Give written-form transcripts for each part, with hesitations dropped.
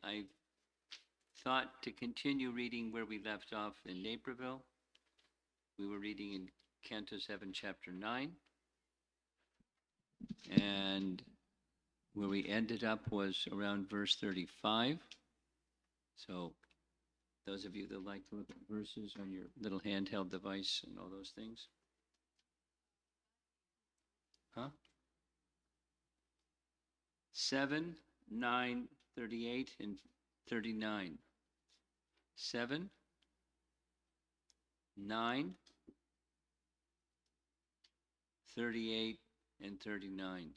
I thought to continue reading where we left off in Naperville. We were reading in Canto 7, Chapter 9. And where we ended up was around verse 35. So those of you that like to look at verses on your little handheld device and all those things. Huh? 7, 9, 38, and 39. 7, 9, 38, and 39.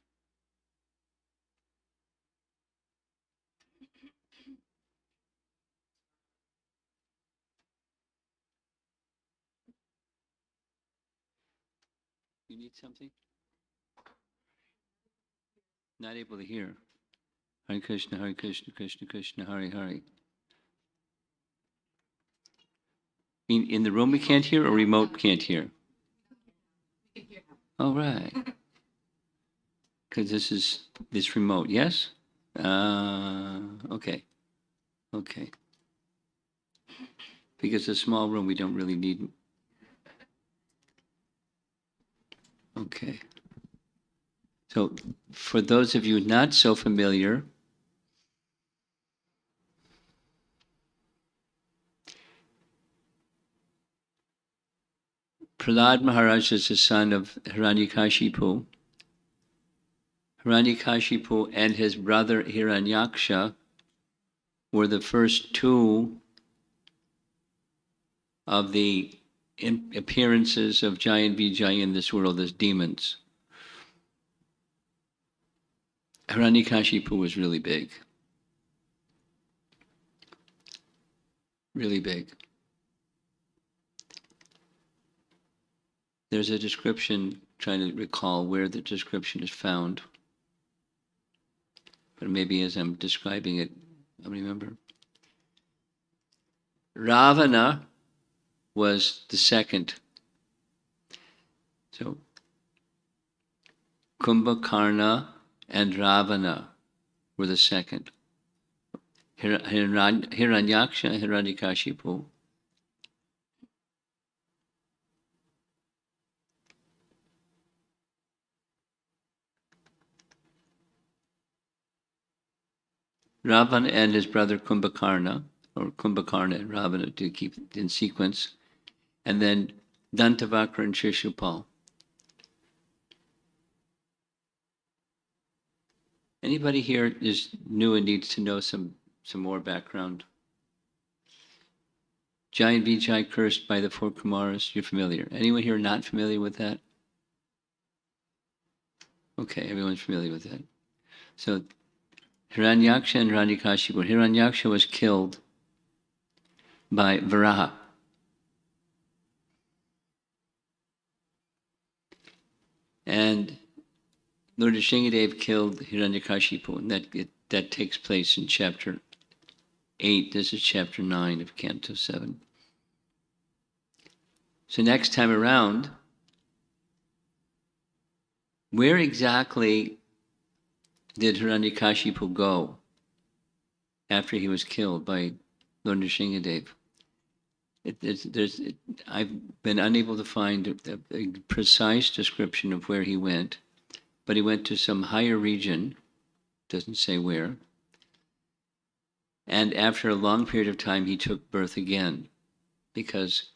You need something? Not able to hear. Hare Krishna, Krishna Krishna, Hare Hare. In the room we can't hear, or remote can't hear? All right. Because this is this remote, yes? Okay. Okay. Because it's a small room, we don't really need. Okay. So, for those of you not so familiar, Prahlad Maharaj is the son of Hiranyakasipu. Hiranyakasipu and his brother Hiranyaksha were the first two of the appearances of giant Vijay in this world as demons. Hiranyakasipu was really big. Really big. There's a description, trying to recall where the description is found. But maybe as I'm describing it, I'll remember. Ravana was the second. So, Kumbhakarna and Ravana were the second. Hiranyaksha, Hiranyakasipu. Ravana and his brother Kumbhakarna, or Kumbhakarna and Ravana to keep it in sequence, and then Dantavakra and Shishupal. Anybody here is new and needs to know some more background? Giant Vijay cursed by the four Kumaras, you're familiar. Anyone here not familiar with that? Okay, everyone's familiar with that. So Hiranyaksha and Hiranyakasipu. Hiranyaksha was killed by Varaha. And Lord Nrsimhadev killed Hiranyakasipu, and that takes place in chapter 8. This is chapter 9 of Canto 7. So next time around, where exactly did Hiranyakasipu go after he was killed by Lord Nrsimhadev? I've been unable to find a precise description of where he went, but he went to some higher region, doesn't say where, and after a long period of time he took birth again, because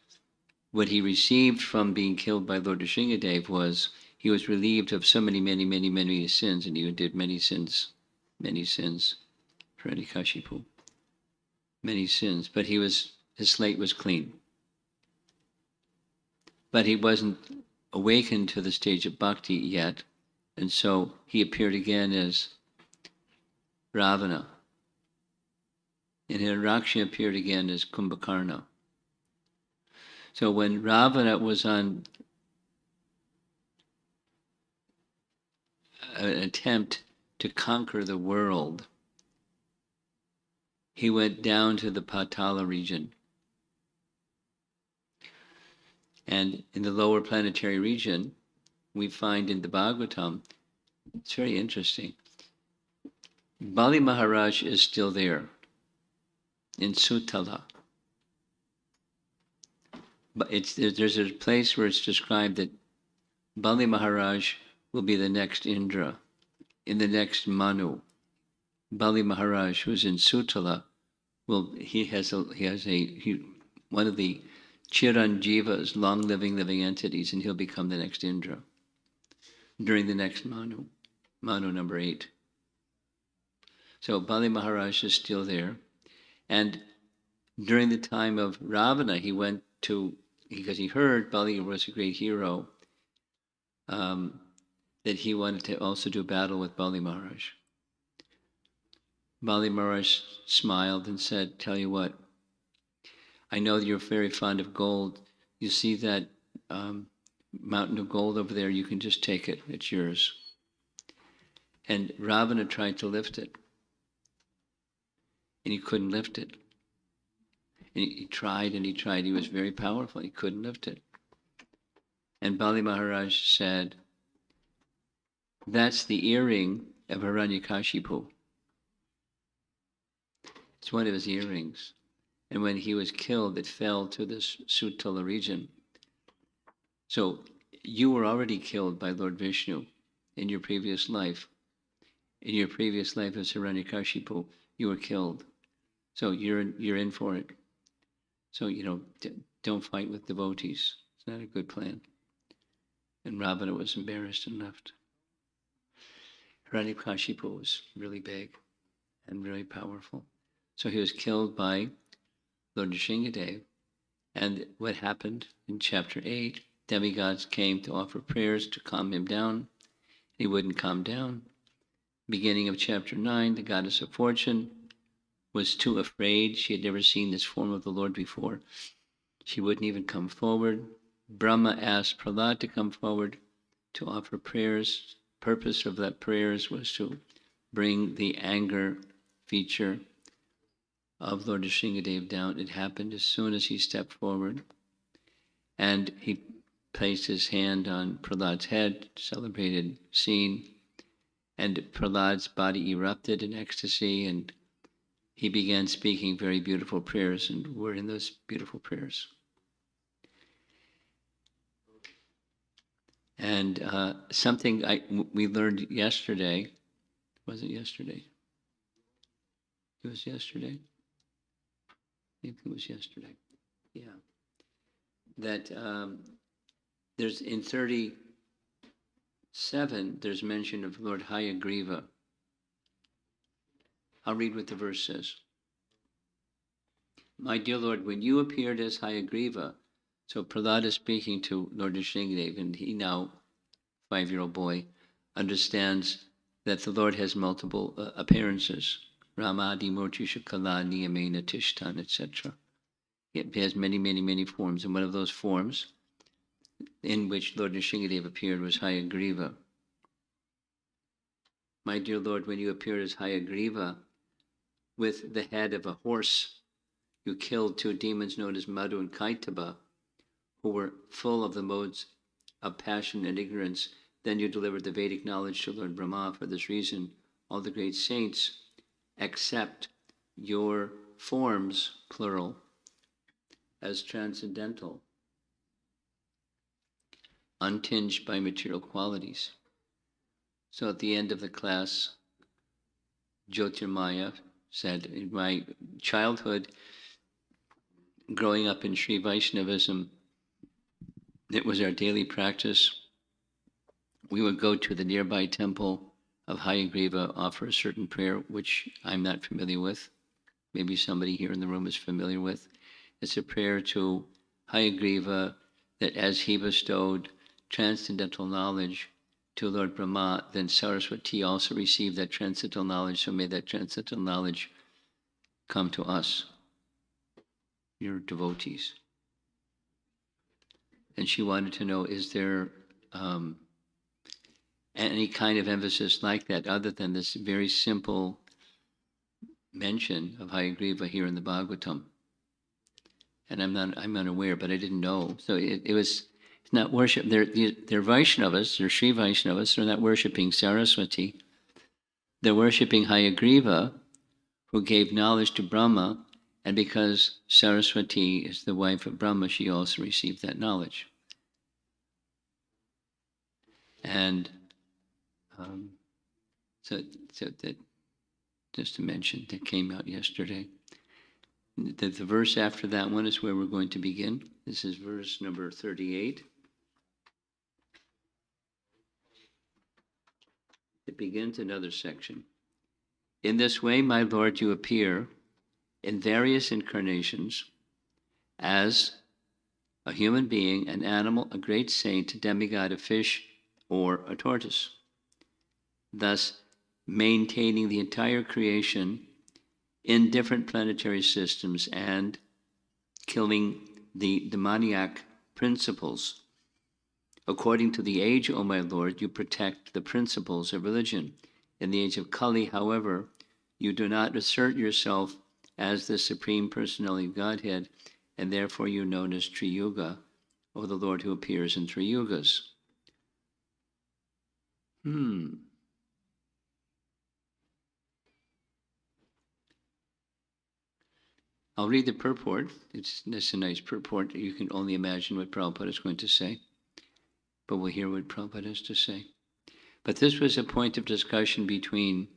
what he received from being killed by Lord Nrsimhadev was he was relieved of so many sins, and he did many sins, Hiranyakasipu, many sins, but his slate was clean. But he wasn't awakened to the stage of bhakti yet, and so he appeared again as Ravana. And Hiranyakashipu appeared again as Kumbhakarna. So when Ravana was on an attempt to conquer the world, he went down to the Patala region. And in the lower planetary region, we find in the Bhagavatam, it's very interesting. Bali Maharaj is still there. in Sutala. But there's a place where it's described that Bali Maharaj will be the next Indra, in the next Manu. Bali Maharaj, who's in Sutala, one of the Chiranjivas, long-living entities, and he'll become the next Indra during the next Manu number 8. So Bali Maharaj is still there, and during the time of Ravana, he went to, because he heard Bali was a great hero, that he wanted to also do battle with Bali Maharaj. Bali Maharaj smiled and said, "Tell you what, I know that you're very fond of gold. You see that mountain of gold over there, you can just take it, it's yours." And Ravana tried to lift it, and he couldn't lift it. And he tried and he tried, he was very powerful, he couldn't lift it. And Bali Maharaj said, "That's the earring of Hiranyakasipu. It's one of his earrings. And when he was killed, it fell to this Sutala region. So you were already killed by Lord Vishnu in your previous life. In your previous life as Hiranyakashipu, you were killed. So you're in for it. So, don't fight with devotees. It's not a good plan." And Ravana was embarrassed and left. Hiranyakashipu was really big and really powerful. So he was killed by Lord Nrsingadev. And what happened in chapter 8, demigods came to offer prayers to calm him down. He wouldn't calm down. Beginning of chapter 9, the goddess of fortune was too afraid. She had never seen this form of the Lord before. She wouldn't even come forward. Brahma asked Prahlad to come forward to offer prayers. Purpose of that prayers was to bring the anger feature of Lord Nrsingadev down. It happened as soon as he stepped forward. And he placed his hand on Prahlad's head, celebrated scene, and Prahlad's body erupted in ecstasy, and he began speaking very beautiful prayers, and we're in those beautiful prayers. And something we learned yesterday, was it yesterday? It was yesterday. I think it was yesterday. Yeah. That there's in 37, there's mention of Lord Hayagriva. I'll read what the verse says. "My dear Lord, when you appeared as Hayagriva," so Prahlad is speaking to Lord Nrsingadev, and he now, 5-year-old boy, understands that the Lord has multiple appearances. Ramadi Murti Shakala Niyamena Tishtan, etc. It has many, many, many forms, and one of those forms in which Lord Nrsingadev appeared was Hayagriva. "My dear Lord, when you appeared as Hayagriva with the head of a horse, you killed 2 demons known as Madhu and Kaitaba, who were full of the modes of passion and ignorance. Then you delivered the Vedic knowledge to Lord Brahma. For this reason, all the great saints accept your forms, plural, as transcendental, untinged by material qualities." So at the end of the class, Jyotirmaya said, "In my childhood, growing up in Sri Vaishnavism, it was our daily practice. We would go to the nearby temple of Hayagriva, offer a certain prayer, which I'm not familiar with. Maybe somebody here in the room is familiar with. It's a prayer to Hayagriva that as he bestowed transcendental knowledge to Lord Brahma, then Saraswati also received that transcendental knowledge, so may that transcendental knowledge come to us, your devotees." And she wanted to know, is there any kind of emphasis like that other than this very simple mention of Hayagriva here in the Bhagavatam? And I'm unaware, but I didn't know. So it's not worship. They're Vaishnavas, they're Sri Vaishnavas, they're not worshiping Saraswati. They're worshiping Hayagriva, who gave knowledge to Brahma, And because Saraswati is the wife of Brahma, she also received that knowledge. And so that, just to mention, that came out yesterday. The verse after that one is where we're going to begin. This is verse number 38. It begins another section. In this way, my Lord, you appear in various incarnations as a human being, an animal, a great saint, a demigod, a fish, or a tortoise, thus maintaining the entire creation in different planetary systems and killing the demoniac principles. According to the age, O my Lord, you protect the principles of religion. In the age of Kali, however, you do not assert yourself as the Supreme Personality of Godhead, and therefore you're known as Triyuga, or the Lord who appears in three yugas. I'll read the purport. It's a nice purport. You can only imagine what Prabhupada is going to say, but we'll hear what Prabhupada has to say. But this was a point of discussion between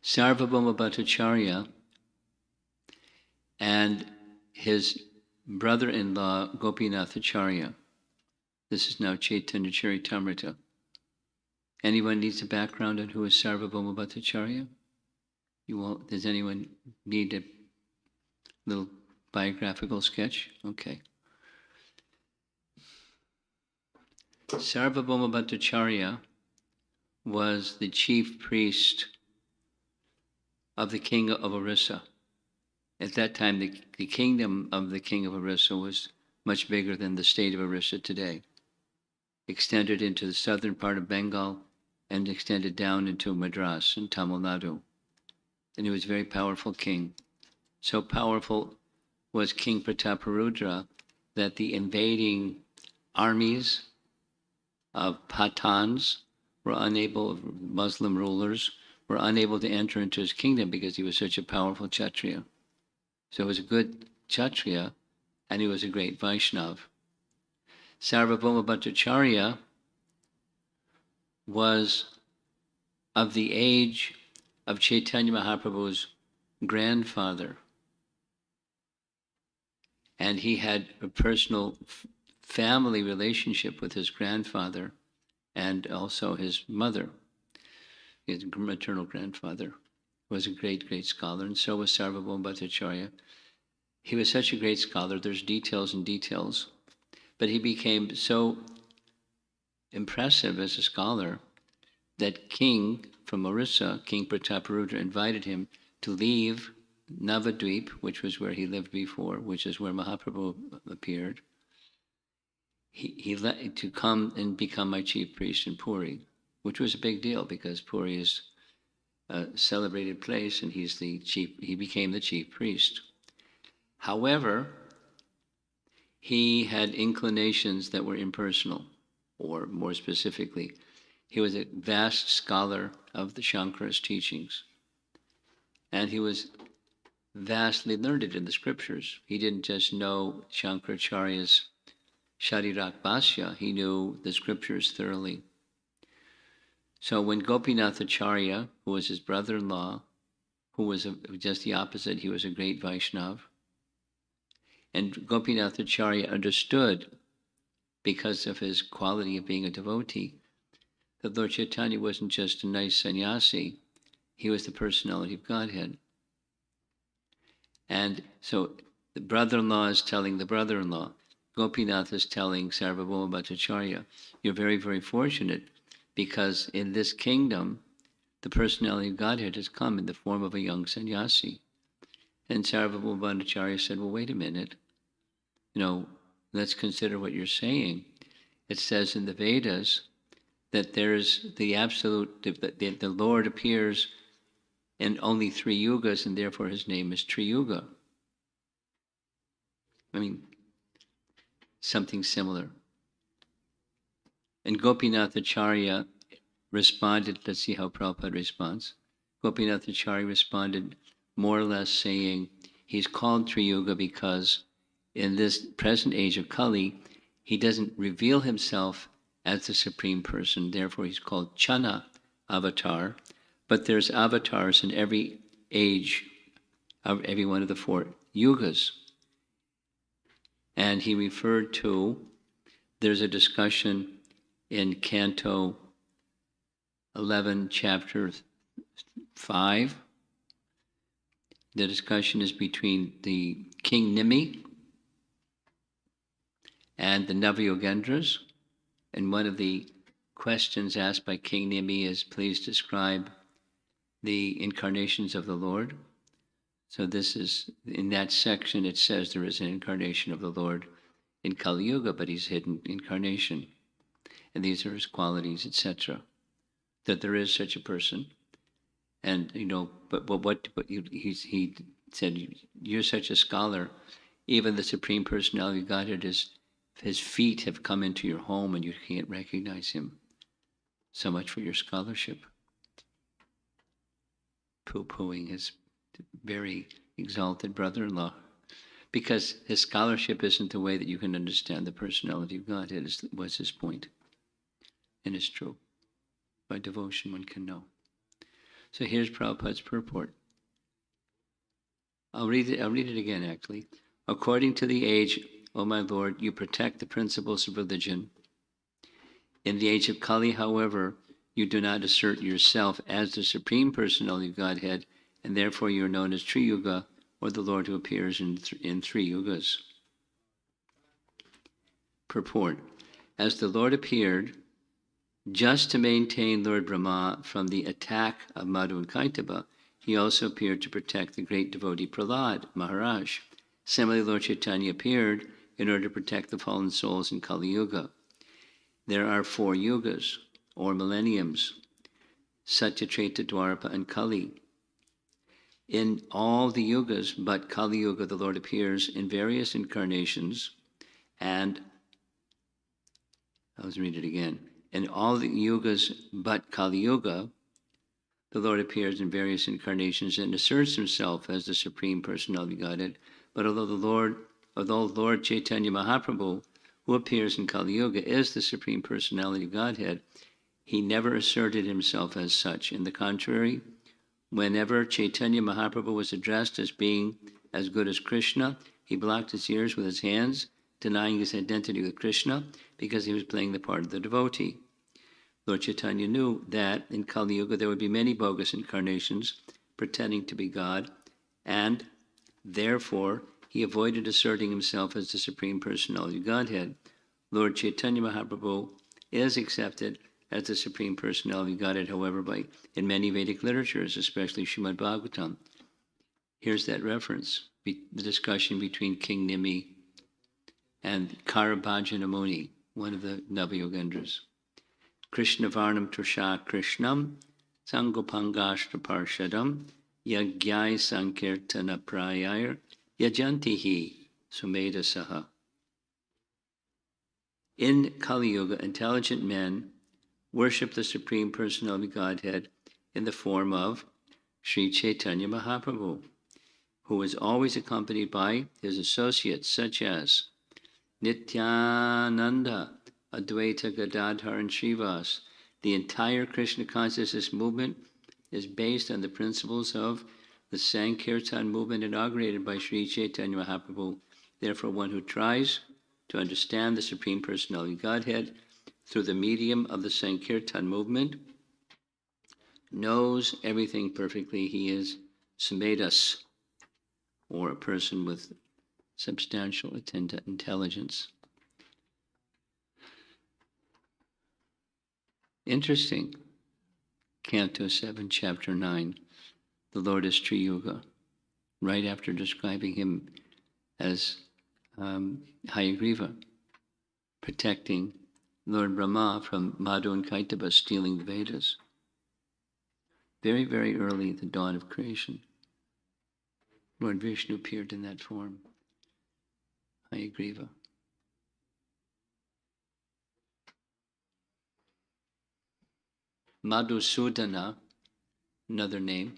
Sarvabhauma Bhattacharya and his brother-in-law Gopinathacharya. This is now Chaitanya Charitamrita. Anyone needs a background on who is Sarvabhauma Bhattacharya? Does anyone need a little biographical sketch? Okay. Sarvabhauma Bhattacharya was the chief priest of the king of Orissa. At that time, the kingdom of the king of Orissa was much bigger than the state of Orissa today. Extended into the southern part of Bengal and extended down into Madras and Tamil Nadu. And he was a very powerful king. So powerful was King Prataparudra that the invading armies of Pathans were unable, Muslim rulers, were unable to enter into his kingdom because he was such a powerful Kshatriya. So he was a good Kshatriya, and he was a great Vaishnav. Sarvabhauma Bhattacharya was of the age of Chaitanya Mahaprabhu's grandfather. And he had a personal family relationship with his grandfather and also his mother. His maternal grandfather was a great, great scholar, and so was Sarvabhauma Bhattacharya. He was such a great scholar, there's details and details, but he became so impressive as a scholar that king from Orissa, King Prataparudra, invited him to leave Navadvip, which was where he lived before, which is where Mahaprabhu appeared. He let to come and become my chief priest in Puri, which was a big deal because Puri is a celebrated place, and he became the chief priest. However, he had inclinations that were impersonal, or more specifically, he was a vast scholar of the Shankara's teachings. And he was vastly learned in the scriptures. He didn't just know Shankaracharya's Sharirak Bhashya, he knew the scriptures thoroughly. So when Gopinathacharya, who was his brother-in-law, who was just the opposite, he was a great Vaishnav, and Gopinathacharya understood, because of his quality of being a devotee, that Lord Chaitanya wasn't just a nice sannyasi, he was the personality of Godhead. And so the brother-in-law is telling the brother-in-law, Gopinath is telling Sarvabhauma Bhattacharya, you're very, very fortunate, because in this kingdom, the personality of Godhead has come in the form of a young sannyasi. And Sarvabhauma Bhattacharya said, well, wait a minute, let's consider what you're saying. It says in the Vedas that there's the absolute, the Lord appears in only three yugas, and therefore his name is Triyuga. I mean, something similar. And Gopinathacharya responded, let's see how Prabhupada responds. Gopinathacharya responded more or less saying, he's called Triyuga because in this present age of Kali, he doesn't reveal himself as the Supreme Person, therefore he's called Chana avatar, but there's avatars in every age of every one of the four yugas. And he referred to, there's a discussion in Canto 11, Chapter 5. The discussion is between the King Nimi and the Navayogendras. And one of the questions asked by King Nimi is, please describe the incarnations of the Lord. So this is, in that section, it says there is an incarnation of the Lord in Kali Yuga, but he's hidden incarnation. And these are his qualities, etc. That there is such a person. And, he said, you're such a scholar. Even the Supreme Personality of Godhead, his feet have come into your home and you can't recognize him. So much for your scholarship. Poo-pooing his very exalted brother-in-law. Because his scholarship isn't the way that you can understand the personality of Godhead, was his point. And it's true. By devotion one can know. So here's Prabhupada's purport. I'll read it again, actually. According to the age, O my Lord, you protect the principles of religion. In the age of Kali, however, you do not assert yourself as the Supreme Personality of Godhead, and therefore you are known as Triyuga, or the Lord who appears in three yugas. Purport. As the Lord appeared, just to maintain Lord Brahma from the attack of Madhu and Kaitaba, he also appeared to protect the great devotee Prahlad Maharaj. Similarly, Lord Chaitanya appeared in order to protect the fallen souls in Kali Yuga. There are 4 yugas, or millenniums, Satya, Treta, Dwapara, and Kali. In all the yugas but Kali Yuga, the Lord appears in various incarnations, and I'll read it again. In all the yugas but Kali Yuga, the Lord appears in various incarnations and asserts himself as the Supreme Personality of Godhead. But although Lord Chaitanya Mahaprabhu, who appears in Kali Yuga, is the Supreme Personality of Godhead, he never asserted himself as such. In the contrary, whenever Chaitanya Mahaprabhu was addressed as being as good as Krishna, he blocked his ears with his hands, denying his identity with Krishna because he was playing the part of the devotee. Lord Chaitanya knew that in Kali Yuga there would be many bogus incarnations pretending to be God, and therefore he avoided asserting himself as the Supreme Personality of Godhead. Lord Chaitanya Mahaprabhu is accepted as the Supreme Personality of Godhead, however, in many Vedic literatures, especially Srimad Bhagavatam. Here's that reference, the discussion between King Nimi and Karabhajana Muni, one of the Navayogendras. Krishna Varnam Tursha Krishnam, Sangopangashtra Parshadam, Yagyai Sankirtana Prayayar, Yajantihi Sumeda Saha. In Kali Yuga, intelligent men worship the Supreme Personality of Godhead in the form of Sri Chaitanya Mahaprabhu, who is always accompanied by his associates such as Nityananda, Advaita Gadadhar, and Srivas. The entire Krishna consciousness movement is based on the principles of the Sankirtan movement inaugurated by Sri Chaitanya Mahaprabhu. Therefore, one who tries to understand the Supreme Personality of Godhead through the medium of the Sankirtan movement knows everything perfectly. He is Samedas, or a person with substantial intelligence. Interesting. Canto 7, Chapter 9. The Lord is Triyuga. Right after describing him as Hayagriva, protecting Lord Brahma from Madhu and Kaitaba stealing the Vedas. Very, very early at the dawn of creation, Lord Vishnu appeared in that form, Hayagriva. Madhusudana another name,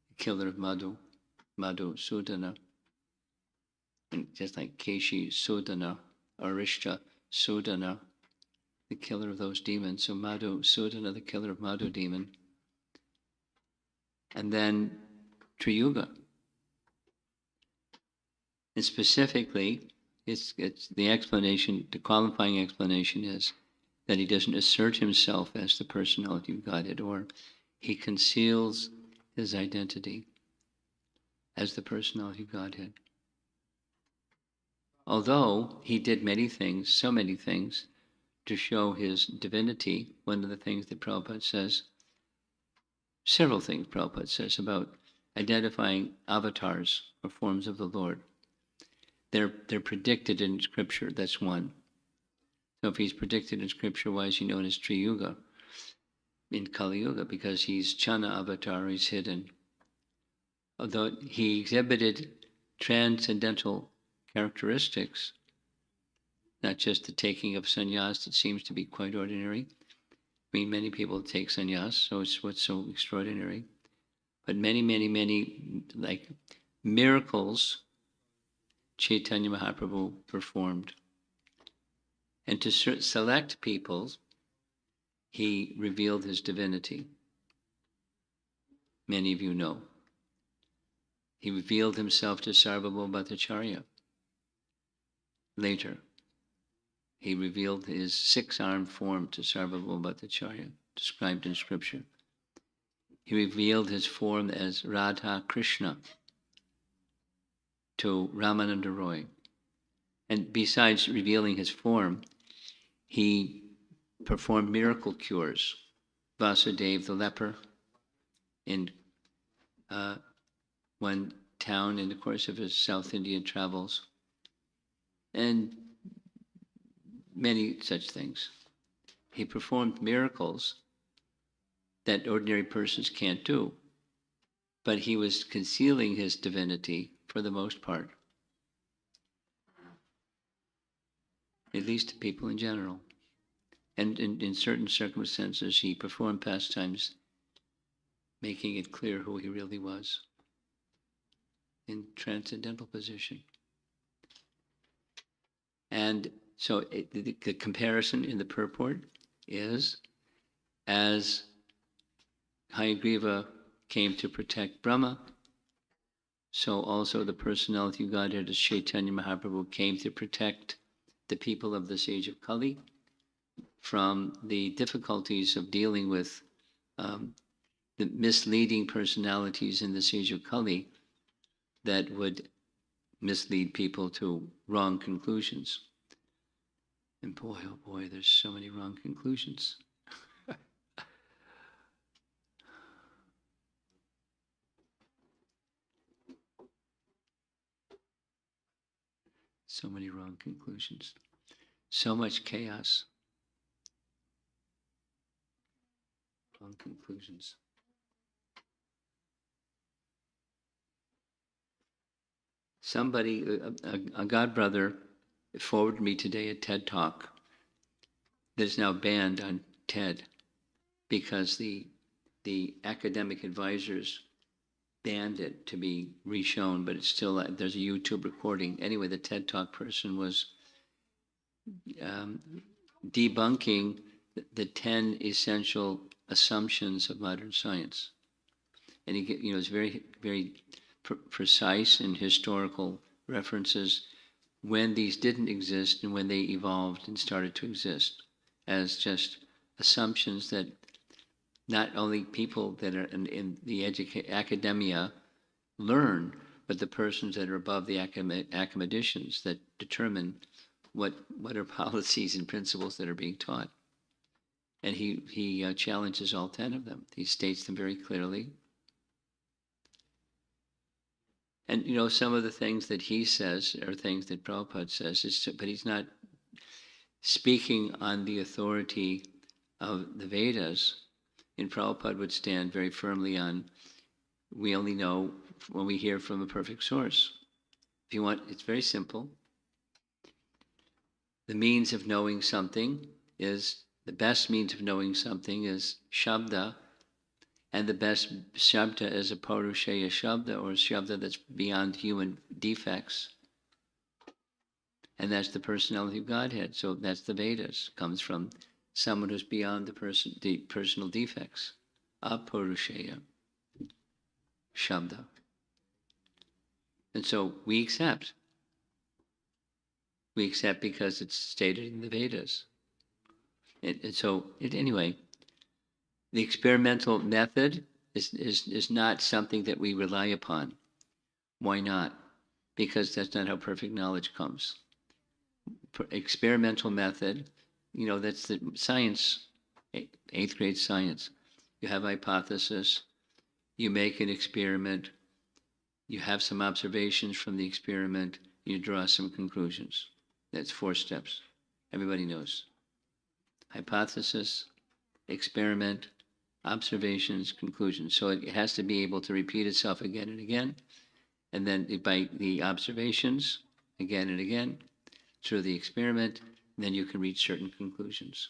the killer of Madhu Sudana, and just like Keshi Sudana, Arishta Sudana, the killer of those demons. So Madhu Sudana, the killer of Madhu demon. And then Triyuga. And specifically, it's the explanation, the qualifying explanation is that he doesn't assert himself as the personality of Godhead, or he conceals his identity as the personality of Godhead. Although he did many things, so many things, to show his divinity, one of the things that Prabhupada says, several things Prabhupada says about identifying avatars or forms of the Lord. They're predicted in Scripture, that's one. So if he's predicted in Scripture, why is he known as Triyuga in Kali Yuga? Because he's Chana avatar, he's hidden. Although he exhibited transcendental characteristics, not just the taking of sannyas that seems to be quite ordinary. I mean, many people take sannyas, so it's what's so extraordinary. But many, many, many, like miracles, Chaitanya Mahaprabhu performed. And to select people, he revealed his divinity. Many of you know. He revealed himself to Sarvabhauma Bhattacharya. Later, he revealed his six-armed form to Sarvabhauma Bhattacharya, described in Scripture. He revealed his form as Radha Krishna to Ramananda Roy. And besides revealing his form, he performed miracle cures. Vasudeva the leper in one town in the course of his South Indian travels, and many such things. He performed miracles that ordinary persons can't do, but he was concealing his divinity for the most part, at least to people in general. And in certain circumstances, he performed pastimes, making it clear who he really was in transcendental position. And so the comparison in the purport is, as Hayagriva came to protect Brahma, so also the personality of Godhead as Chaitanya Mahaprabhu came to protect the people of this age of Kali from the difficulties of dealing with the misleading personalities in this age of Kali that would mislead people to wrong conclusions. And boy, oh boy, there's so many wrong conclusions. So many wrong conclusions. So much chaos. Wrong conclusions. Somebody, a god brother, forwarded me today a TED talk that is now banned on TED because the academic advisors banned it to be reshown, but it's still, there's a YouTube recording. Anyway, the TED Talk person was debunking the 10 essential assumptions of modern science. And he, it's very, very precise in historical references when these didn't exist and when they evolved and started to exist as just assumptions that not only people that are in the academia learn, but the persons that are above the academicians that determine what are policies and principles that are being taught. And he challenges all 10 of them. He states them very clearly. And some of the things that he says are things that Prabhupada says, but he's not speaking on the authority of the Vedas. And Prabhupada would stand very firmly on, we only know when we hear from a perfect source. If you want, it's very simple. The means of knowing something is, the best means of knowing something is Shabda And the best shabda is a Purusheya shabda, or a shabda that's beyond human defects. And that's the personality of Godhead. So that's the Vedas. Comes from someone who's beyond the personal defects. Apurusheya shabda. And so we accept. We accept because it's stated in the Vedas. Anyway, the experimental method is not something that we rely upon. Why not? Because that's not how perfect knowledge comes. Experimental method, that's the science, eighth grade science. You have a hypothesis, you make an experiment, you have some observations from the experiment, you draw some conclusions. That's 4 steps. Everybody knows. Hypothesis, experiment, observations, conclusions. So it has to be able to repeat itself again and again. And then by the observations, again and again, through the experiment, then you can reach certain conclusions.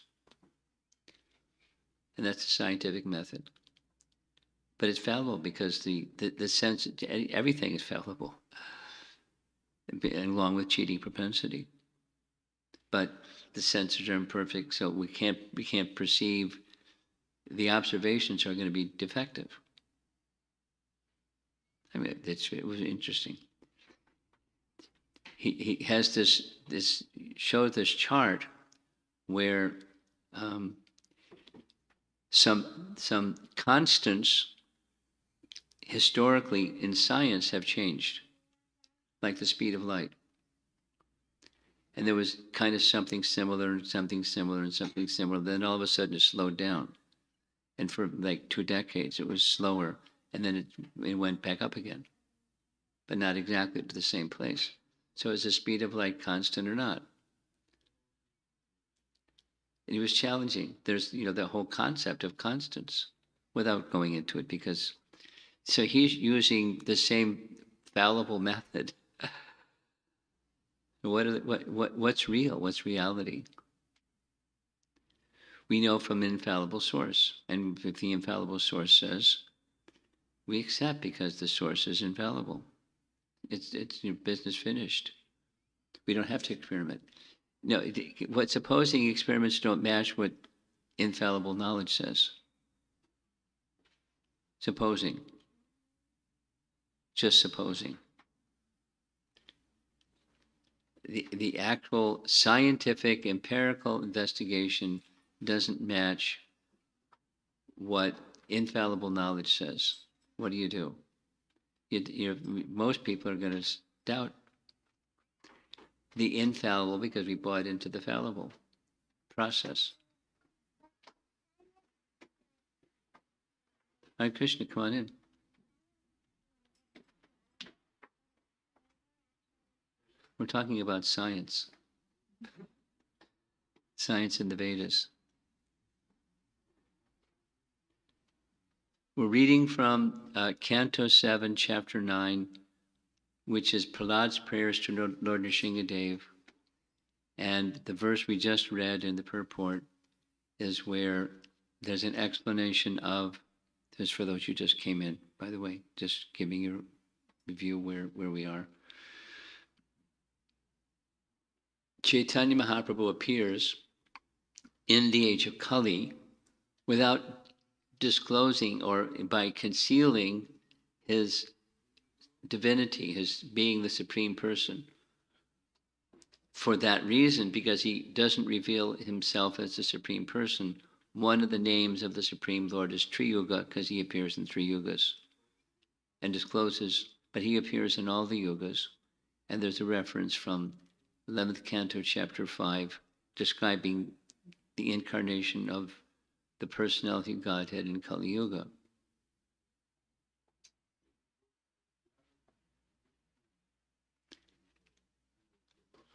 And that's the scientific method. But it's fallible because the sense, everything is fallible, along with cheating propensity. But the senses are imperfect, so we can't perceive. The observations are going to be defective. I mean, it was interesting. He has shows this chart where some constants historically in science have changed, like the speed of light. And there was kind of something similar and something similar and something similar. Then all of a sudden it slowed down. And for like 2 decades it was slower. And then it went back up again. But not exactly to the same place. So is the speed of light constant or not? And it was challenging. There's, the whole concept of constants without going into it, because so he's using the same fallible method. What's real? What's reality? We know from infallible source, and if the infallible source says, we accept because the source is infallible. It's your business finished. We don't have to experiment. No, supposing experiments don't match what infallible knowledge says? Supposing. Just supposing. The actual scientific empirical investigation doesn't match what infallible knowledge says. What do? Most people are going to doubt the infallible because we bought into the fallible process. Hare Krishna, come on in. We're talking about science. Science in the Vedas. We're reading from Canto 7, Chapter 9, which is Prahlad's prayers to Lord Nrsingadev. And the verse we just read in the purport is where there's an explanation of, this for those who just came in, by the way, just giving you a review where we are. Chaitanya Mahaprabhu appears in the age of Kali without disclosing or by concealing his divinity, his being the Supreme Person. For that reason, because he doesn't reveal himself as the Supreme Person, one of the names of the Supreme Lord is Triyuga, because he appears in 3 yugas and discloses, but he appears in all the yugas. And there's a reference from 11th Canto, Chapter 5, describing the incarnation of the personality of Godhead in Kali Yuga.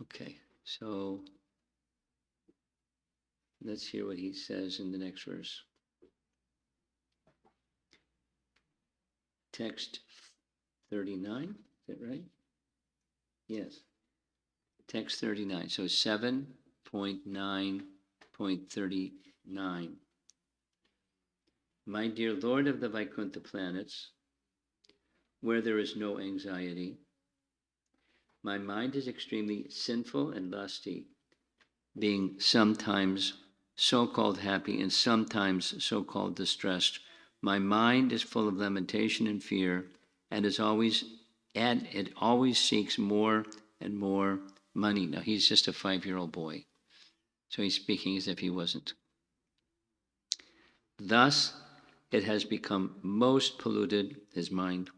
Okay, so let's hear what he says in the next verse. Text 39, is that right? Yes. Text 39, so 7.9.39. My dear Lord of the Vaikuntha planets, where there is no anxiety, my mind is extremely sinful and lusty, being sometimes so-called happy and sometimes so-called distressed. My mind is full of lamentation and fear, and it always seeks more and more money. Now he's just a 5-year-old boy, so he's speaking as if he wasn't. Thus, it has become most polluted, his mind,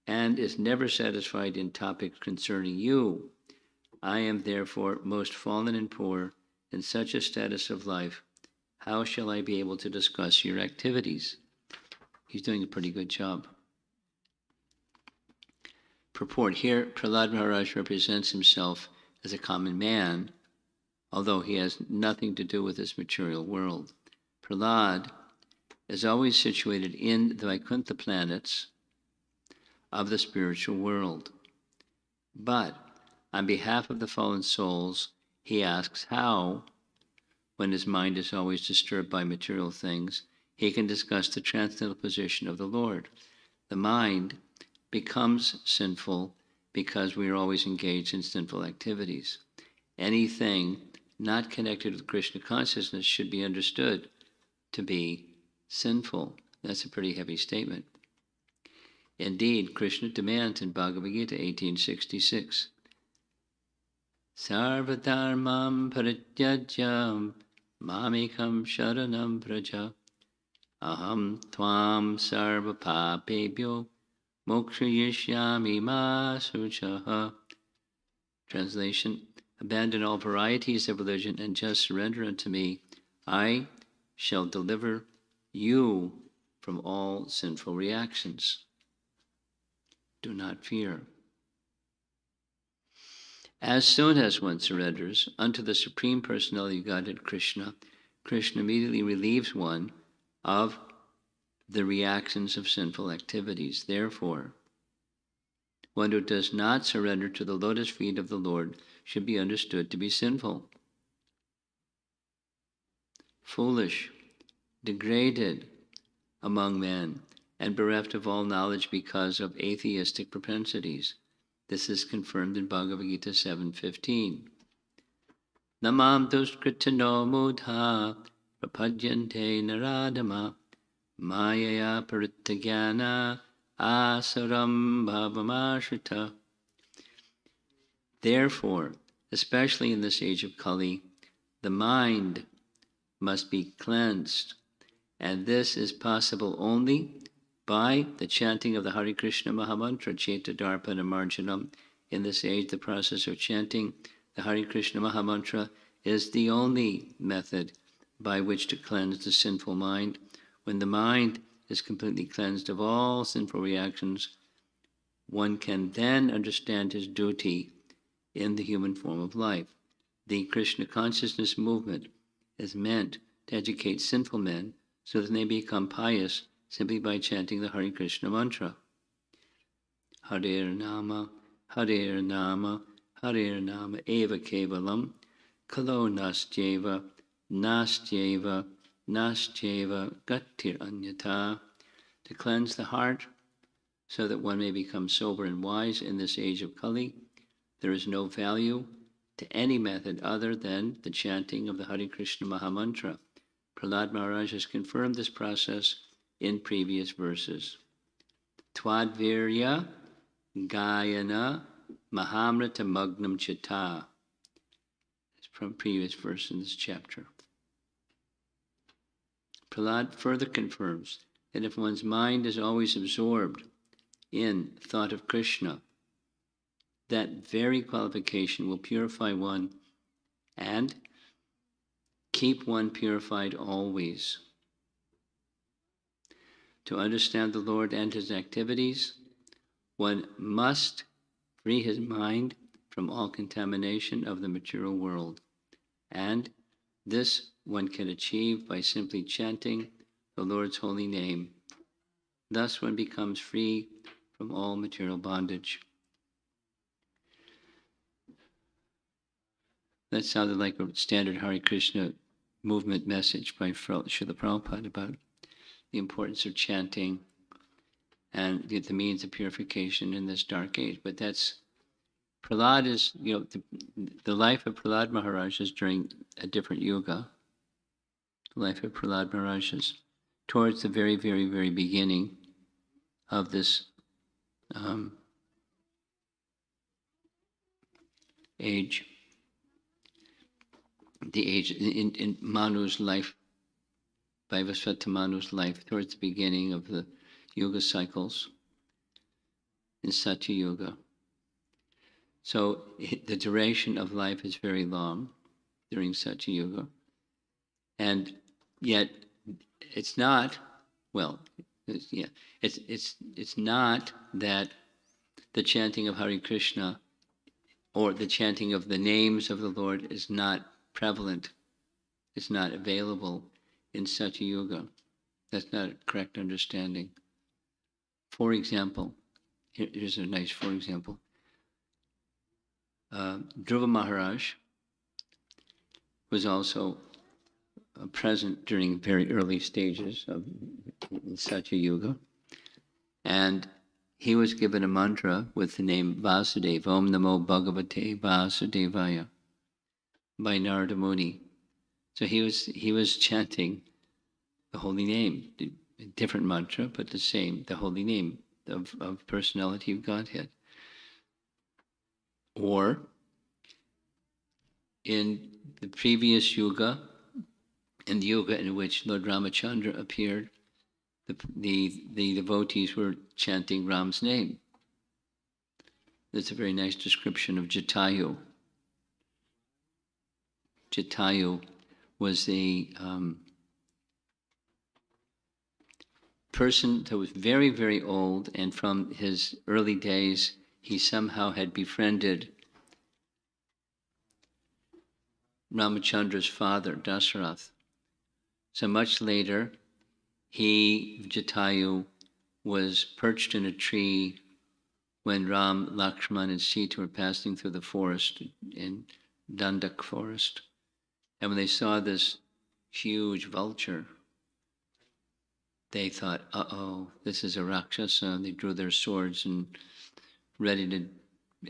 and is never satisfied in topics concerning you. I am therefore most fallen and poor in such a status of life. How shall I be able to discuss your activities? He's doing a pretty good job. Purport here, Prahlad Maharaj represents himself as a common man, although he has nothing to do with this material world. Prahlad is always situated in the Vaikuntha planets of the spiritual world. But on behalf of the fallen souls, he asks how, when his mind is always disturbed by material things, he can discuss the transcendental position of the Lord. The mind becomes sinful because we are always engaged in sinful activities. Anything not connected with Krishna consciousness should be understood to be sinful. That's a pretty heavy statement. Indeed, Krishna demands in Bhagavad Gita 1866, Sarvadharmam parityajam mamikam sharanam praja aham tvam sarva papebhyo mokshayishyami ma suchaha. Translation, abandon all varieties of religion and just surrender unto me. I shall deliver you from all sinful reactions. Do not fear. As soon as one surrenders unto the Supreme Personality of Godhead Krishna, Krishna immediately relieves one of the reactions of sinful activities. Therefore, one who does not surrender to the lotus feet of the Lord should be understood to be sinful, foolish, degraded among men, and bereft of all knowledge because of atheistic propensities. This is confirmed in Bhagavad Gita 7:15. Namam duskritano mudha prapadyante naradama mayaya parittagyana asaram bhavamashrita. Therefore, especially in this age of Kali, the mind must be cleansed, and this is possible only by the chanting of the Hare Krishna Mahamantra, Cheta Darpana Marjanam. In this age, the process of chanting the Hare Krishna Mahamantra is the only method by which to cleanse the sinful mind. When the mind is completely cleansed of all sinful reactions, one can then understand his duty in the human form of life. The Krishna consciousness movement is meant to educate sinful men so that they become pious simply by chanting the Hare Krishna mantra. Hare Nama, Hare Nama, Hare Nama, Eva Kevalam, Kalo Nastyeva, Nastyeva, Nastyeva, Gatir Anyata. To cleanse the heart so that one may become sober and wise in this age of Kali, there is no value to any method other than the chanting of the Hare Krishna Mahamantra. Prahlad Maharaj has confirmed this process in previous verses. Twadvirya Gayana Mahamrita Magnam Chitta. It's from previous verse in this chapter. Prahlad further confirms that if one's mind is always absorbed in thought of Krishna, that very qualification will purify one and keep one purified always. To understand the Lord and his activities, one must free his mind from all contamination of the material world. And this one can achieve by simply chanting the Lord's holy name. Thus one becomes free from all material bondage. That sounded like a standard Hare Krishna movement message by Srila Prabhupada about the importance of chanting and the means of purification in this dark age. But that's Prahlad is, the life of Prahlad Maharaj is during a different yuga. The life of Prahlad Maharaj is towards the very, very, very beginning of this age. The age in Manu's life, Vaivasvata Manu's life, towards the beginning of the yuga cycles in Satya Yuga. So the duration of life is very long during Satya Yuga. And yet it's not, it's not that the chanting of Hare Krishna or the chanting of the names of the Lord is not prevalent, it's not available in Satya Yuga. That's not a correct understanding. For example, here's a nice for example. Dhruva Maharaj was also present during very early stages of Satya Yuga, and he was given a mantra with the name Vasudeva, Om Namo Bhagavate Vasudevaya, by Narada Muni. So he was chanting the holy name, a different mantra, but the holy name of personality of Godhead. Or in the previous yuga, in the yuga in which Lord Ramachandra appeared, the devotees were chanting Ram's name. There's a very nice description of Jatayu. Jatayu was a person that was very, very old, and from his early days, he somehow had befriended Ramachandra's father, Dasarath. So much later, Jatayu, was perched in a tree when Ram, Lakshman, and Sita were passing through the forest, in Dandak forest. And when they saw this huge vulture, they thought, uh-oh, this is a Rakshasa, and they drew their swords and ready to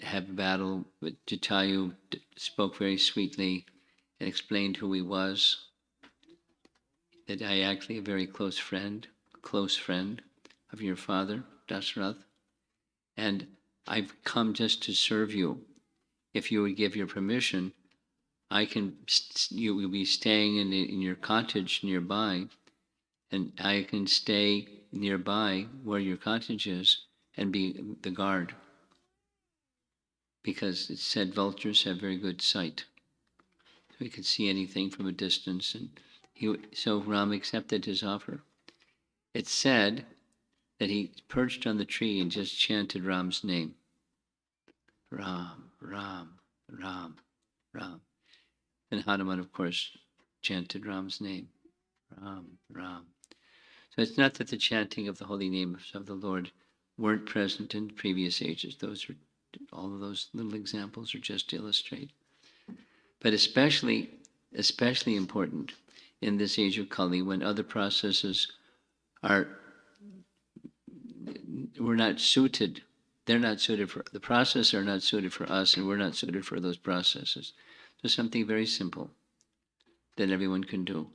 have a battle. But Jatayu spoke very sweetly and explained who he was, that I actually a very close friend of your father, Dasarath, and I've come just to serve you. If you would give your permission, you will be staying in your cottage nearby, and I can stay nearby where your cottage is and be the guard. Because it said vultures have very good sight. So he could see anything from a distance, and so Ram accepted his offer. It's said that he perched on the tree and just chanted Ram's name. Ram, Ram, Ram, Ram. And Hanuman, of course, chanted Ram's name. Ram, Ram. So it's not that the chanting of the holy names of the Lord weren't present in previous ages. All of those little examples are just to illustrate. But especially important in this age of Kali, when other processes we're not suited. They're not suited for the process, are not suited for us, and we're not suited for those processes. So something very simple that everyone can do.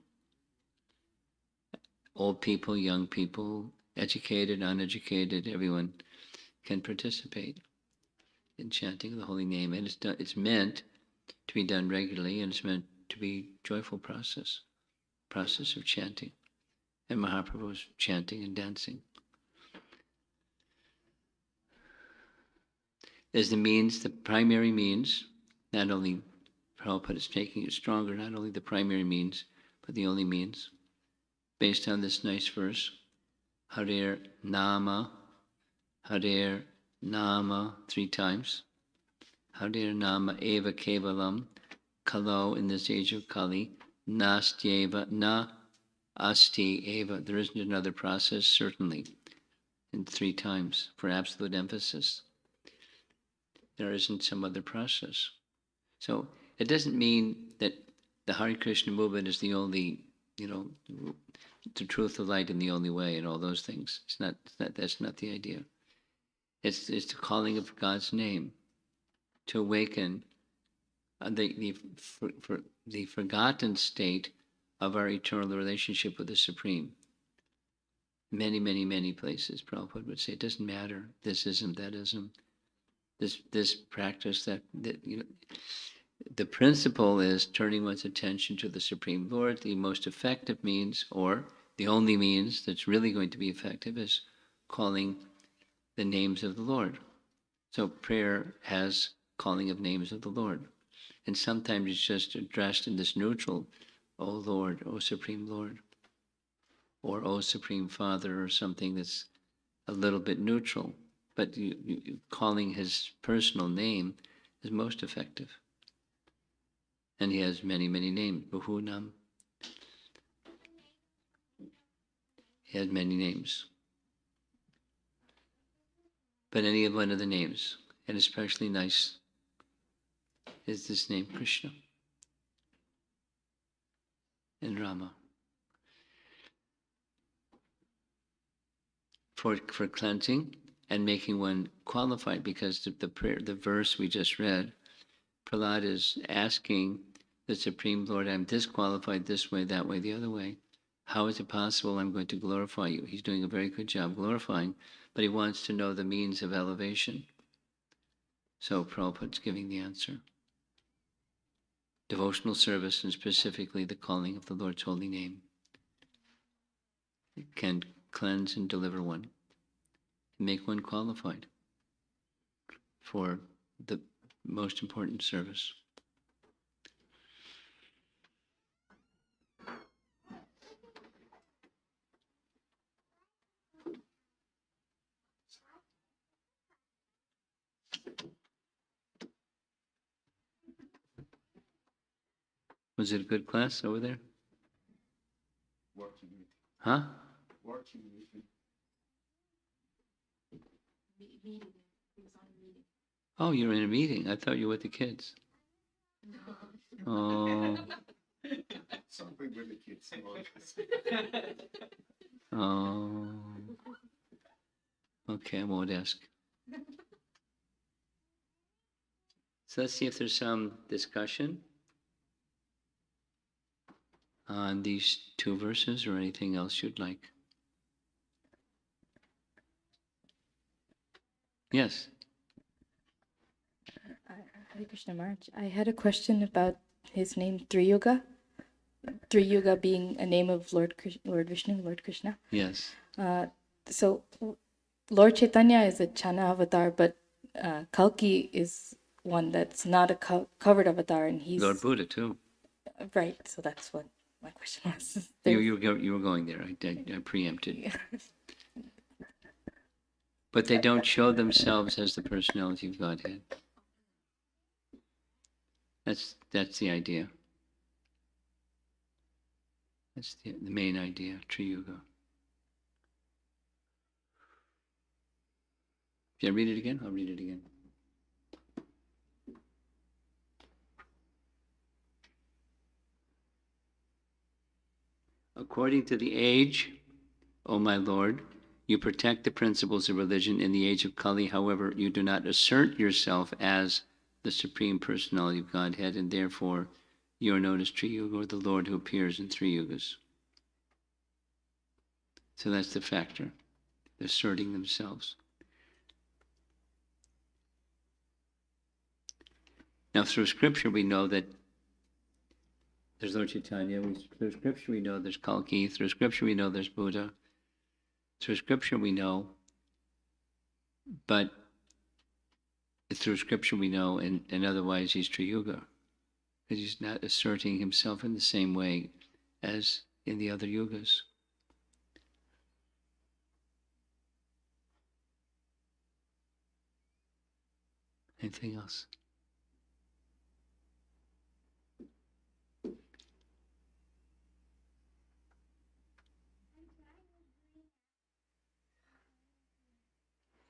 Old people, young people, educated, uneducated, everyone can participate in chanting the holy name, and it's meant to be done regularly, and it's meant to be a joyful process of chanting. And Mahaprabhu was chanting and dancing. As the primary means, not only Prabhupada is making it stronger, not only the primary means, but the only means, based on this nice verse, Hare Nama, 3 times. Hare Nama Eva Kevalam, Kalo, in this age of Kali, Nastyeva, Na Asti Eva. There isn't another process, certainly, in 3 times, for absolute emphasis. There isn't some other process. So it doesn't mean that the Hare Krishna movement is the only, the truth, the light, and the only way, and all those things. That's not the idea. It's the calling of God's name to awaken the forgotten state of our eternal relationship with the Supreme. Many, many, many places, Prabhupada would say, it doesn't matter. This ism, that ism. This practice, that the principle is turning one's attention to the Supreme Lord. The most effective means, or the only means that's really going to be effective, is calling the names of the Lord. So prayer has calling of names of the Lord. And sometimes it's just addressed in this neutral, O Lord, O Supreme Lord, or O Supreme Father, or something that's a little bit neutral. But calling his personal name is most effective. And he has many, many names. Bahunam. He has many names. But any one of the names, and especially nice, is this name Krishna and Rama. For cleansing and making one qualified, because the prayer, the verse we just read, Prahlad is asking the Supreme Lord, I'm disqualified this way, that way, the other way. How is it possible I'm going to glorify you? He's doing a very good job glorifying, but he wants to know the means of elevation. So Prabhupada's giving the answer. Devotional service, and specifically the calling of the Lord's holy name, it can cleanse and deliver one, make one qualified for the most important service. Was it a good class over there? Working with Huh? working with Meeting. He was on a meeting. Oh, you were in a meeting. I thought you were with the kids. Oh, something with the kids. oh. Okay, I won't ask. So let's see if there's some discussion on these two verses or anything else you'd like. Yes. Hare Krishna Maharaj. I had a question about his name Triyuga. Triyuga being a name of Lord Vishnu, Lord Krishna. Yes. So Lord Chaitanya is a Chana avatar, but Kalki is one that's not a covered avatar, and he's Lord Buddha too. right. So that's what my question was. You were going there. I preempted. Yeah. But they don't show themselves as the personality of Godhead. That's the idea. That's the main idea, Triyuga. Should I read it again? I'll read it again. According to the age, O my Lord, you protect the principles of religion in the age of Kali. However, you do not assert yourself as the Supreme Personality of Godhead, and therefore you are known as Triyuga, or the Lord who appears in 3 yugas. So that's the factor, asserting themselves. Now, through Scripture, we know that there's Lord Chaitanya. Through Scripture, we know there's Kalki. Through Scripture, we know there's Buddha. Through Scripture, we know, but through Scripture, we know, and otherwise, he's Triyuga, because he's not asserting himself in the same way as in the other yugas. Anything else?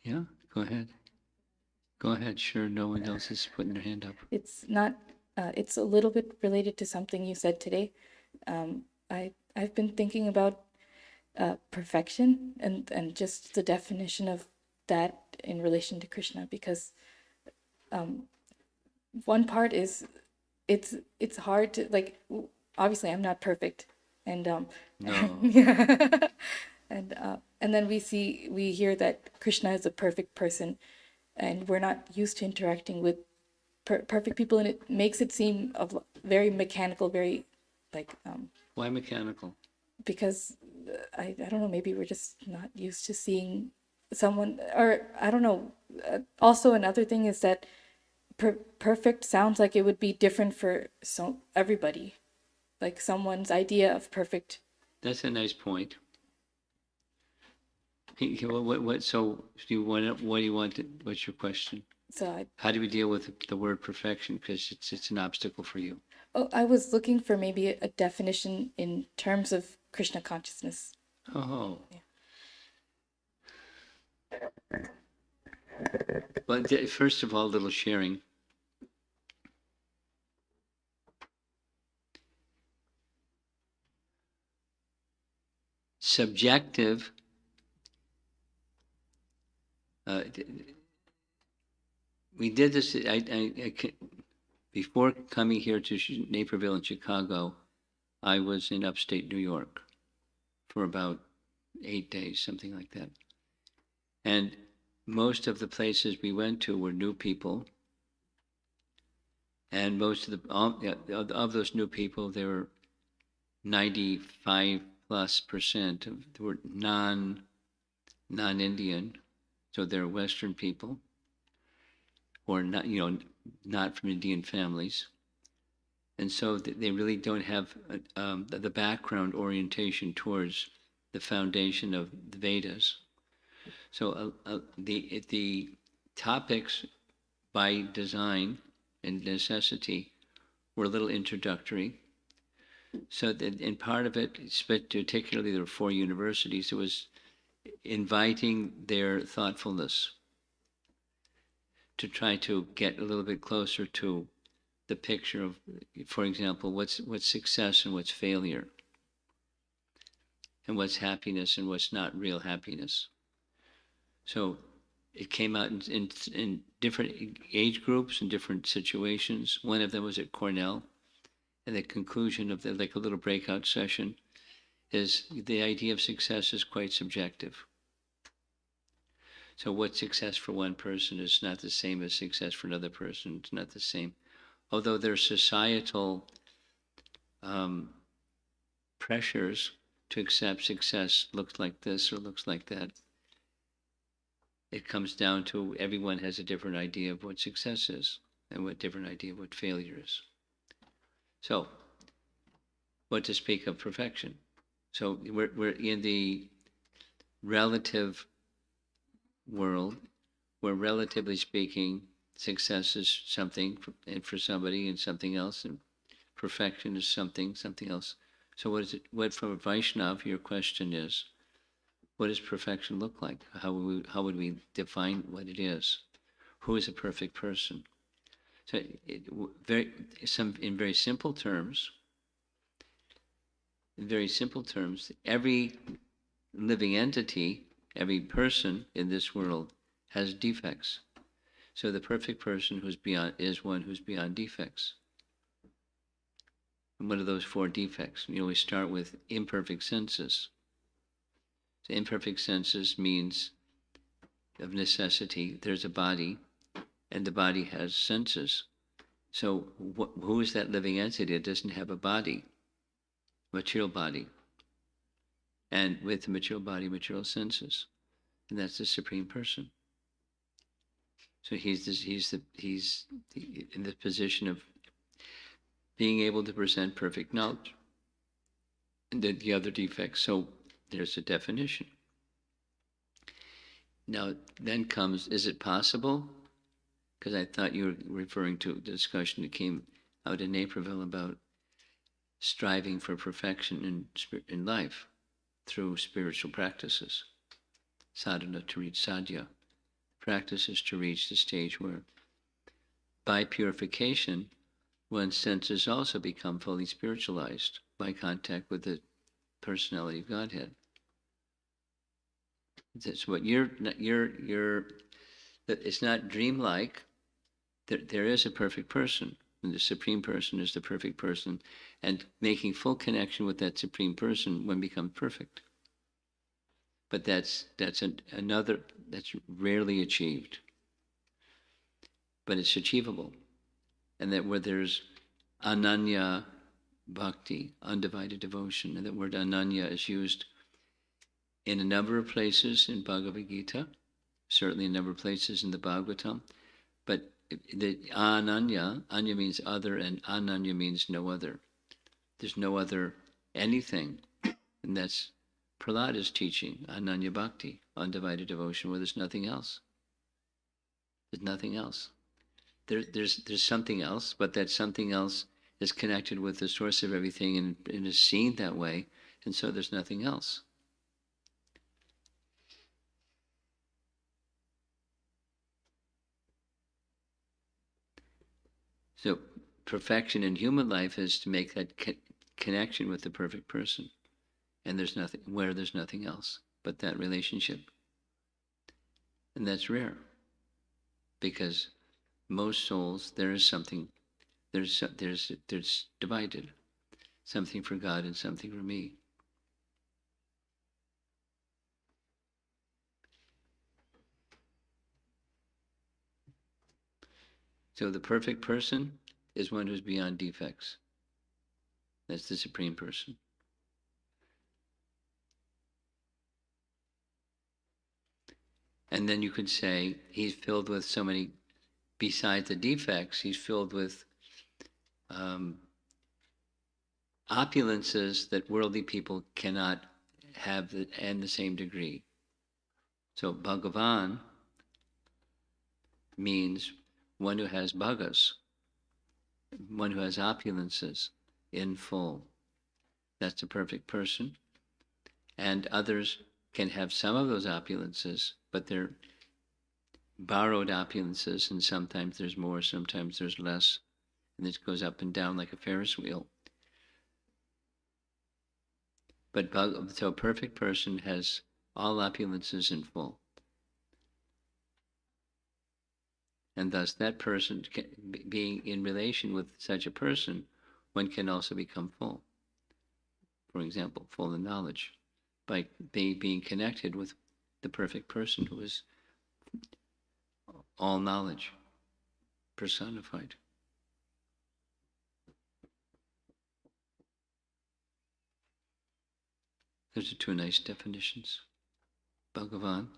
Yeah, go ahead. Go ahead. Sure, no one else is putting their hand up. It's not. It's a little bit related to something you said today. I've been thinking about perfection, and just the definition of that in relation to Krishna, because one part is it's hard to like, obviously I'm not perfect, and No. yeah. And then we hear that Krishna is a perfect person, and we're not used to interacting with perfect people, and it makes it seem of very mechanical, very like Why mechanical? because I don't know, maybe we're just not used to seeing someone, or I don't know. Also, another thing is that perfect sounds like it would be different for everybody, like someone's idea of perfect. That's a nice point. So do you want, what do you want, what's your question? So How do we deal with the word perfection? Because it's an obstacle for you. I was looking for maybe a definition in terms of Krishna consciousness. Oh. Yeah. But first of all, a little sharing. Subjective, we did this, before coming here to Naperville in Chicago, I was in upstate New York for about 8 days, something like that. And most of the places we went to were new people. And most of of those new people, there were 95+% were non-Indian, so they're Western people, or not, not from Indian families, and so they really don't have the background orientation towards the foundation of the Vedas. So the topics by design and necessity were a little introductory. So that, and part of it, particularly there were 4 universities, it was inviting their thoughtfulness to try to get a little bit closer to the picture of, for example, what's success and what's failure, and what's happiness and what's not real happiness. So it came out in different age groups and different situations. One of them was at Cornell, and the conclusion of like a little breakout session is the idea of success is quite subjective. So what's success for one person is not the same as success for another person. It's not the same. Although there's societal pressures to accept success looks like this or looks like that, it comes down to everyone has a different idea of what success is and what different idea of what failure is. So, what to speak of perfection? So we're in the relative world where, relatively speaking, success is something and for somebody and something else, and perfection is something else. So what is it? What, from a Vaishnav, your question is, what does perfection look like? How would we define what it is? Who is a perfect person? So in very simple terms, every living entity, every person in this world has defects. So the perfect person is one who's beyond defects. And what are those 4 defects? We start with imperfect senses. So imperfect senses means, of necessity, there's a body, and the body has senses. So who is that living entity that doesn't have a body, material body, and with the material body, material senses, and that's the Supreme Person. So he's in the position of being able to present perfect knowledge, and then the other defects. So there's a definition. Now then comes, is it possible? Because I thought you were referring to a discussion that came out in Naperville about striving for perfection in life through spiritual practices, sadhana to reach sadhya, practices to reach the stage where, by purification, one's senses also become fully spiritualized by contact with the personality of Godhead. That's what it's not dreamlike. There is a perfect person, and the Supreme Person is the perfect person, and making full connection with that Supreme Person one becomes perfect. But that's another that's rarely achieved, but it's achievable, and that where there's ananya bhakti, undivided devotion, and that word ananya is used in a number of places in Bhagavad Gita, certainly in a number of places in the Bhagavatam, but the ananya, anya means other, and ananya means no other. There's no other anything, and that's Prahlada's teaching, ananya bhakti, undivided devotion, where there's nothing else. There's nothing else. There's something else, but that something else is connected with the source of everything and is seen that way, and so there's nothing else. So perfection in human life is to make that connection with the perfect person, and there's nothing where there's nothing else but that relationship, and that's rare, because most souls there is something, there's divided, something for God and something for me. So the perfect person is one who's beyond defects. That's the Supreme Person. And then you could say he's filled with so many, besides the defects, he's filled with opulences that worldly people cannot have in the same degree. So Bhagavan means one who has bhagas, one who has opulences in full. That's the perfect person. And others can have some of those opulences, but they're borrowed opulences, and sometimes there's more, sometimes there's less, and this goes up and down like a Ferris wheel. But so a perfect person has all opulences in full. And thus that person, being in relation with such a person, one can also become full. For example, full in knowledge, by being connected with the perfect person who is all knowledge personified. Those are two nice definitions. Bhagavan,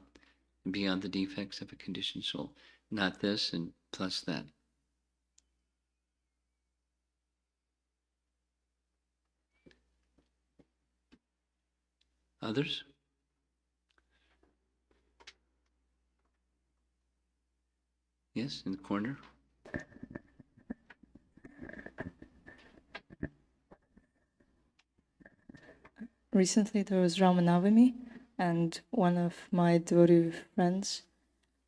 beyond the defects of a conditioned soul. Not this and plus that. Others? Yes, in the corner. Recently there was Ramanavami, and one of my devotee friends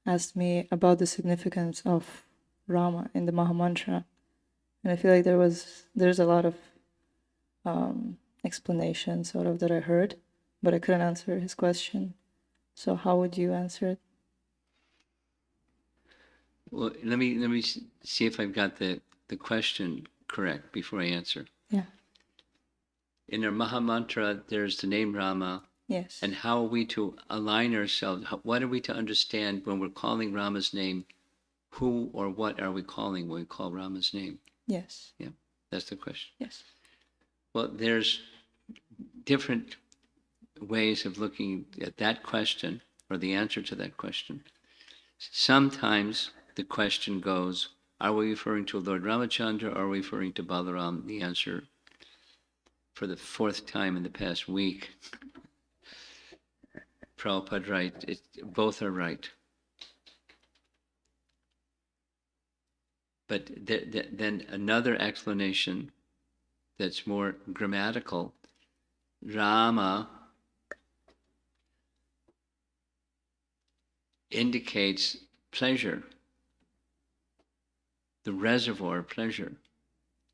asked me about the significance of Rama in the Mahamantra, and I feel like there's a lot of explanation sort of that I heard, but I couldn't answer his question. So how would you answer it? Well, let me see if I've got the question correct before I answer. Yeah. In our Mahamantra, there's the name Rama. Yes. And how are we to align ourselves? What are we to understand when we're calling Rama's name? Who or what are we calling when we call Rama's name? Yes. Yeah, that's the question. Yes. Well, there's different ways of looking at that question or the answer to that question. Sometimes the question goes, are we referring to Lord Ramachandra or are we referring to Balaram? The answer, for the fourth time in the past week, Prabhupada right, both are right. But then another explanation that's more grammatical, Rama indicates pleasure, the reservoir of pleasure.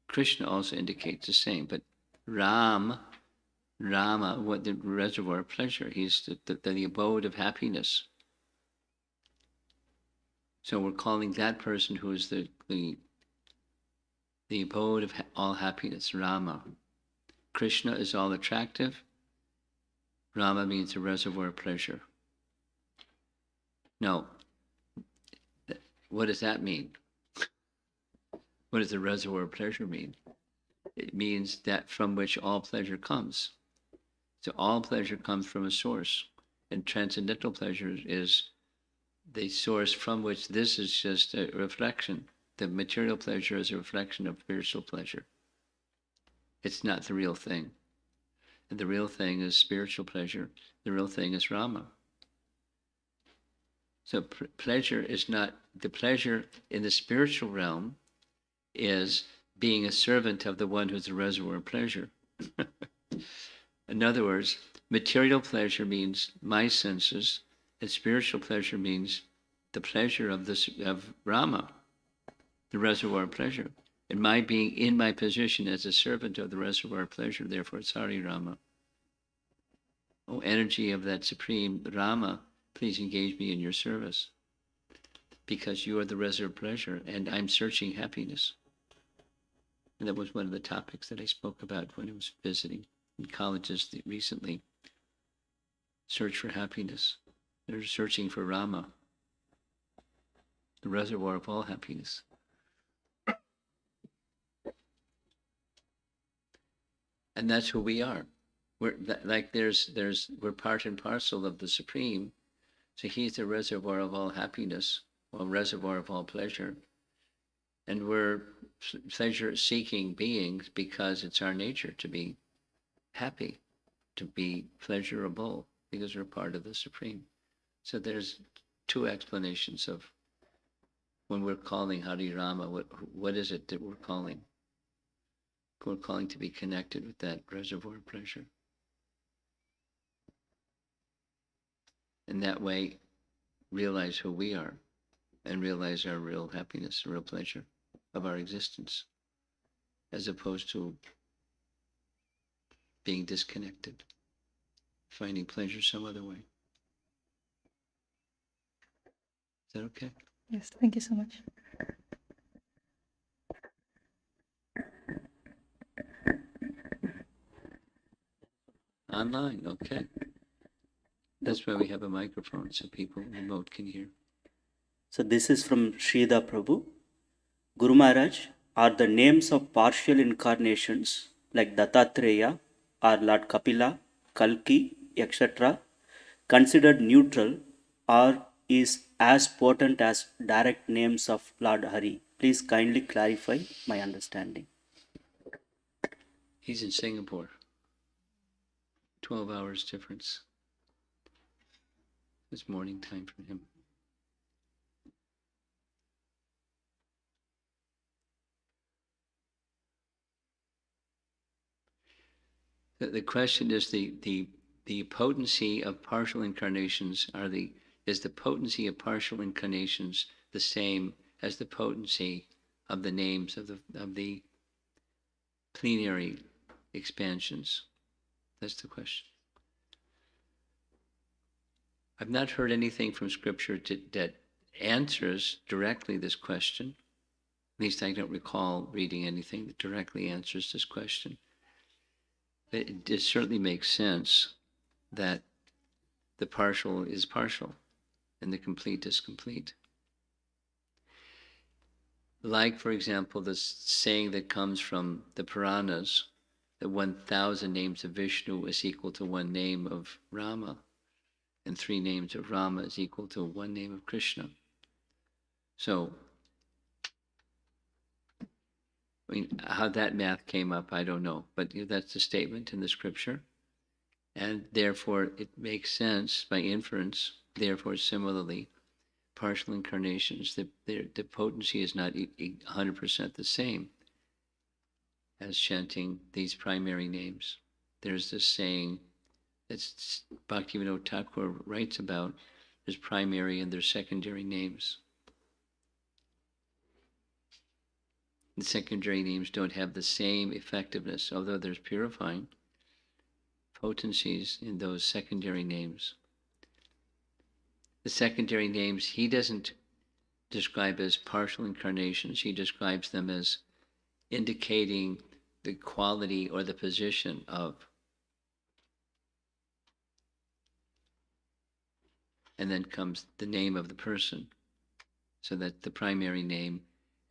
Krishna also indicates the same, but Ram Rama, what the reservoir of pleasure. He's the abode of happiness. So we're calling that person who is the abode of all happiness, Rama. Krishna is all attractive. Rama means a reservoir of pleasure. Now, what does that mean? What does the reservoir of pleasure mean? It means that from which all pleasure comes. So all pleasure comes from a source, and transcendental pleasure is the source from which this is just a reflection. The material pleasure is a reflection of spiritual pleasure. It's not the real thing. And the real thing is spiritual pleasure. The real thing is Rama. So pleasure is not, the pleasure in the spiritual realm is being a servant of the one who's the reservoir of pleasure. In other words, material pleasure means my senses, and spiritual pleasure means the pleasure of Rama, the reservoir of pleasure. And my being in my position as a servant of the reservoir of pleasure, therefore it's Hari Rama. Oh, energy of that supreme Rama, please engage me in your service, because you are the reservoir of pleasure, and I'm searching happiness. And that was one of the topics that I spoke about when I was visiting in colleges recently. Search for happiness. They're searching for Rama, the reservoir of all happiness. And that's who we are. We're like we're part and parcel of the Supreme. So he's the reservoir of all happiness, or reservoir of all pleasure. And we're pleasure-seeking beings because it's our nature to be happy, to be pleasurable, because we're part of the Supreme. So there's two explanations of when we're calling Hari Rama, what is it that we're calling? We're calling to be connected with that reservoir of pleasure. And that way, realize who we are and realize our real happiness, real pleasure of our existence, as opposed to being disconnected, finding pleasure some other way. Is that okay? Yes, thank you so much. Online, okay. That's why we have a microphone so people remote can hear. So this is from Srida Prabhu. Guru Maharaj, are the names of partial incarnations like Dattatreya or Lord Kapila, Kalki, etc. considered neutral or is as potent as direct names of Lord Hari? Please kindly clarify my understanding. He's in Singapore. 12 hours difference. It's morning time for him. The question is the potency of partial incarnations is the potency of partial incarnations the same as the potency of the names of the plenary expansions? That's the question. I've not heard anything from Scripture that answers directly this question. At least I don't recall reading anything that directly answers this question. But it certainly makes sense that the partial is partial and the complete is complete. Like, for example, the saying that comes from the Puranas, that 1,000 names of Vishnu is equal to one name of Rama, and 3 names of Rama is equal to 1 name of Krishna. So, I mean, how that math came up, I don't know, but that's the statement in the Scripture. And therefore, it makes sense by inference. Therefore, similarly, partial incarnations, the potency is not 100% the same as chanting these primary names. There's this saying that Bhaktivinoda Thakur writes about, there's primary and there's secondary names. The secondary names don't have the same effectiveness, although there's purifying. potencies in those secondary names. The secondary names he doesn't describe as partial incarnations, he describes them as indicating the quality or the position of. And then comes the name of the person. So that the primary name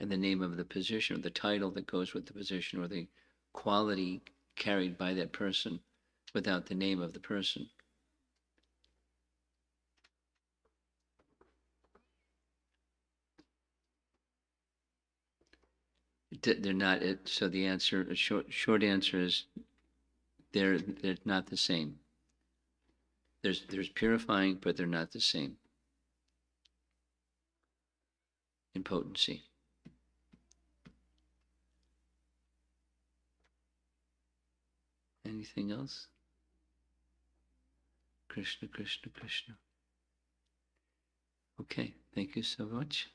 and the name of the position, or the title that goes with the position, or the quality carried by that person without the name of the person. They're not. So the answer, a short answer is, they're not the same. There's purifying, but they're not the same in potency. Anything else? Krishna, Krishna, Krishna. Okay, thank you so much.